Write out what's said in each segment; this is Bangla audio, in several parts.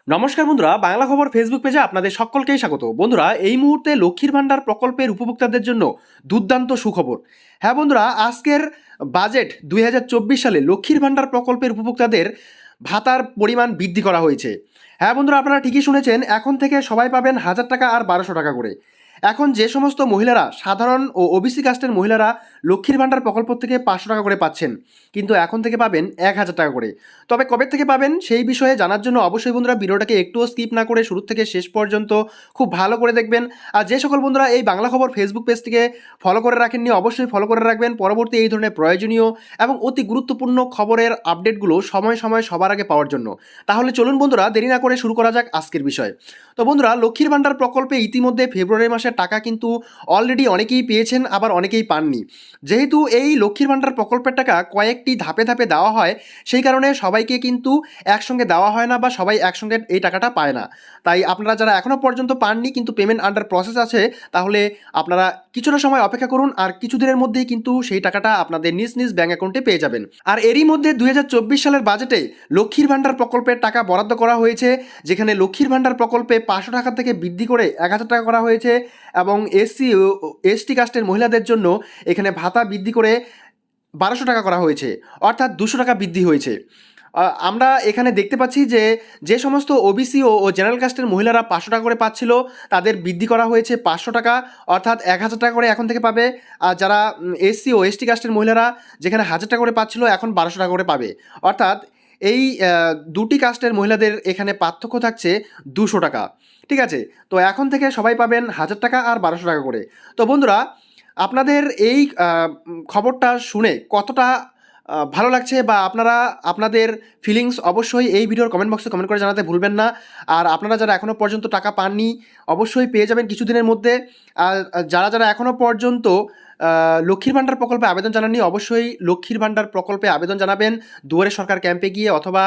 নমস্কার বন্ধুরা, বাংলা খবর ফেসবুক পেজে আপনাদের সকলকেই স্বাগত। বন্ধুরা, এই মুহূর্তে লক্ষ্মীর ভাণ্ডার প্রকল্পের উপভোক্তাদের জন্য দুর্দান্ত সুখবর। হ্যাঁ বন্ধুরা, আজকের বাজেট 2024 সালে লক্ষ্মীর ভাণ্ডার প্রকল্পের উপভোক্তাদের ভাতার পরিমাণ বৃদ্ধি করা হয়েছে। হ্যাঁ বন্ধুরা, আপনারা ঠিকই শুনেছেন, এখন থেকে সবাই পাবেন 1000 টাকা আর 1200 টাকা করে। এখন যে সমস্ত মহিলারা, সাধারণ ও ওবিসি কাস্টের মহিলারা লক্ষ্মীর ভাণ্ডার প্রকল্প থেকে 500 টাকা করে পাচ্ছেন, কিন্তু এখন থেকে পাবেন 1000 টাকা করে। তবে কবে থেকে পাবেন সেই বিষয়ে জানার জন্য অবশ্যই বন্ধুরা ভিডিওটাকে একটুও স্কিপ না করে শুরু থেকে শেষ পর্যন্ত খুব ভালো করে দেখবেন। আর যে সকল বন্ধুরা এই বাংলা খবর ফেসবুক পেজটিকে ফলো করে রাখেননি, অবশ্যই ফলো করে রাখবেন পরবর্তী এই ধরনের প্রয়োজনীয় এবং অতি গুরুত্বপূর্ণ খবরের আপডেটগুলো সময় সময় সবার আগে পাওয়ার জন্য। তাহলে চলুন বন্ধুরা, দেরি না করে শুরু করা যাক আজকের বিষয়। তো বন্ধুরা, লক্ষ্মীর ভাণ্ডার প্রকল্পে ইতিমধ্যে ফেব্রুয়ারি মাসের টাকা কিন্তু অলরেডি অনেকেই পেয়েছেন, আবার অনেকেই পাননি। যেহেতু এই লক্ষ্মীর ভাণ্ডার প্রকল্পের টাকা কয়েকটি ধাপে ধাপে দেওয়া হয়, সেই কারণে সবাইকে কিন্তু একসঙ্গে দেওয়া হয় না বা সবাই একসঙ্গে এই টাকাটা পায় না। তাই আপনারা যারা এখনও পর্যন্ত পাননি কিন্তু পেমেন্ট আন্ডার প্রসেস আছে, তাহলে আপনারা কিছুটা সময় অপেক্ষা করুন, আর কিছুদিনের মধ্যেই কিন্তু সেই টাকাটা আপনাদের নিজ নিজ ব্যাঙ্ক অ্যাকাউন্টে পেয়ে যাবেন। আর এরই মধ্যে 2024 সালের বাজেটে লক্ষ্মীর ভাণ্ডার প্রকল্পের টাকা বরাদ্দ করা হয়েছে, যেখানে লক্ষ্মীর ভাণ্ডার প্রকল্পে 500 টাকা থেকে বৃদ্ধি করে 1000 টাকা করা হয়েছে, এবং এসসি ও এসটি কাস্টের মহিলাদের জন্য এখানে ভাতা বৃদ্ধি করে 1200 টাকা করা হয়েছে, অর্থাৎ 200 টাকা বৃদ্ধি হয়েছে। আমরা এখানে দেখতে পাচ্ছি যে যে সমস্ত ওবিসি ও জেনারেল কাস্টের মহিলারা 500 টাকা করে পাচ্ছিল, তাদের বৃদ্ধি করা হয়েছে 500 টাকা, অর্থাৎ 1000 টাকা করে এখন থেকে পাবে। আর যারা এসসি ও এসটি কাস্টের মহিলারা যেখানে 1000 টাকা করে পাচ্ছিল, এখন 1200 টাকা করে পাবে। অর্থাৎ এই দুটি কাস্টের মহিলাদের এখানে পার্থক্য থাকছে 200 টাকা। ঠিক আছে, তো এখন থেকে সবাই পাবেন 1000 টাকা আর 1200 টাকা করে। তো বন্ধুরা, আপনাদের এই খবরটা শুনে কতটা ভালো লাগছে বা আপনারা আপনাদের ফিলিংস অবশ্যই এই ভিডিওর কমেন্ট বক্সে কমেন্ট করে জানাতে ভুলবেন না। আর আপনারা যারা এখনও পর্যন্ত টাকা পাননি, অবশ্যই পেয়ে যাবেন কিছুদিনের মধ্যে। আর যারা যারা এখনও পর্যন্ত লক্ষ্মীর ভাণ্ডার প্রকল্পে আবেদন জানাননি, অবশ্যই লক্ষ্মীর ভাণ্ডার প্রকল্পে আবেদন জানাবেন দুয়ারে সরকার ক্যাম্পে গিয়ে অথবা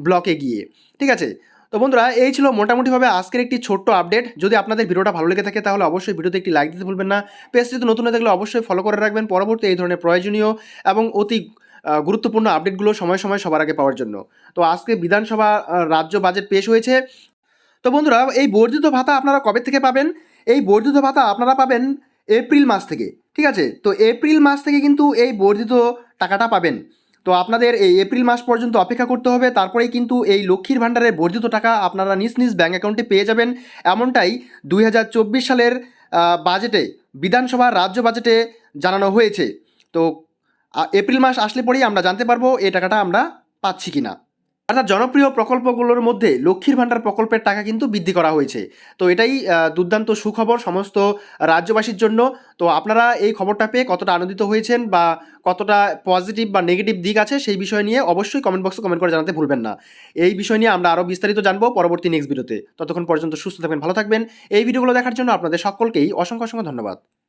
ব্লকে গিয়ে। ঠিক আছে, তো বন্ধুরা, এই ছিল মোটামুটিভাবে আজকের একটি ছোট্ট আপডেট। যদি আপনাদের ভিডিওটা ভালো লেগে থাকে তাহলে অবশ্যই ভিডিওতে একটি লাইক দিতে ভুলবেন না। পেজটিতে নতুন হয়ে থাকলে অবশ্যই ফলো করে রাখবেন পরবর্তী এই ধরনের প্রয়োজনীয় এবং অতি গুরুত্বপূর্ণ আপডেটগুলো সময় সময় সবার আগে পাওয়ার জন্য। তো আজকে বিধানসভা রাজ্য বাজেট পেশ হয়েছে। তো বন্ধুরা, এই বর্ধিত ভাতা আপনারা কবে থেকে পাবেন? এই বর্ধিত ভাতা আপনারা পাবেন এপ্রিল মাস থেকে। ঠিক আছে, তো এপ্রিল মাস থেকে কিন্তু এই বর্ধিত টাকাটা পাবেন। তো আপনাদের এই এপ্রিল মাস পর্যন্ত অপেক্ষা করতে হবে, তারপরেই কিন্তু এই লক্ষ্মীর ভাণ্ডারের বর্ধিত টাকা আপনারা নিজ নিজ ব্যাঙ্ক অ্যাকাউন্টে পেয়ে যাবেন। এমনটাই 2024 সালের বাজেটে, বিধানসভার রাজ্য বাজেটে জানানো হয়েছে। তো এপ্রিল মাস আসলে পরেই আমরা জানতে পারবো এই টাকাটা আমরা পাচ্ছি কিনা। অর্থাৎ জনপ্রিয় প্রকল্পগুলোর মধ্যে লক্ষ্মীর ভাণ্ডার প্রকল্পের টাকা কিন্তু বৃদ্ধি করা হয়েছে। তো এটাই দুর্দান্ত সুখবর সমস্ত রাজ্যবাসীর জন্য। তো আপনারা এই খবরটা পেয়ে কতটা আনন্দিত হয়েছেন বা কতটা পজিটিভ বা নেগেটিভ দিক আছে সেই বিষয় নিয়ে অবশ্যই কমেন্ট বক্সে কমেন্ট করে জানাতে ভুলবেন না। এই বিষয় নিয়ে আমরা আরও বিস্তারিত জানবো পরবর্তী নেক্সট ভিডিওতে। ততক্ষণ পর্যন্ত সুস্থ থাকবেন, ভালো থাকবেন। এই ভিডিওগুলো দেখার জন্য আপনাদের সকলকেই অসংখ্য অসংখ্য ধন্যবাদ।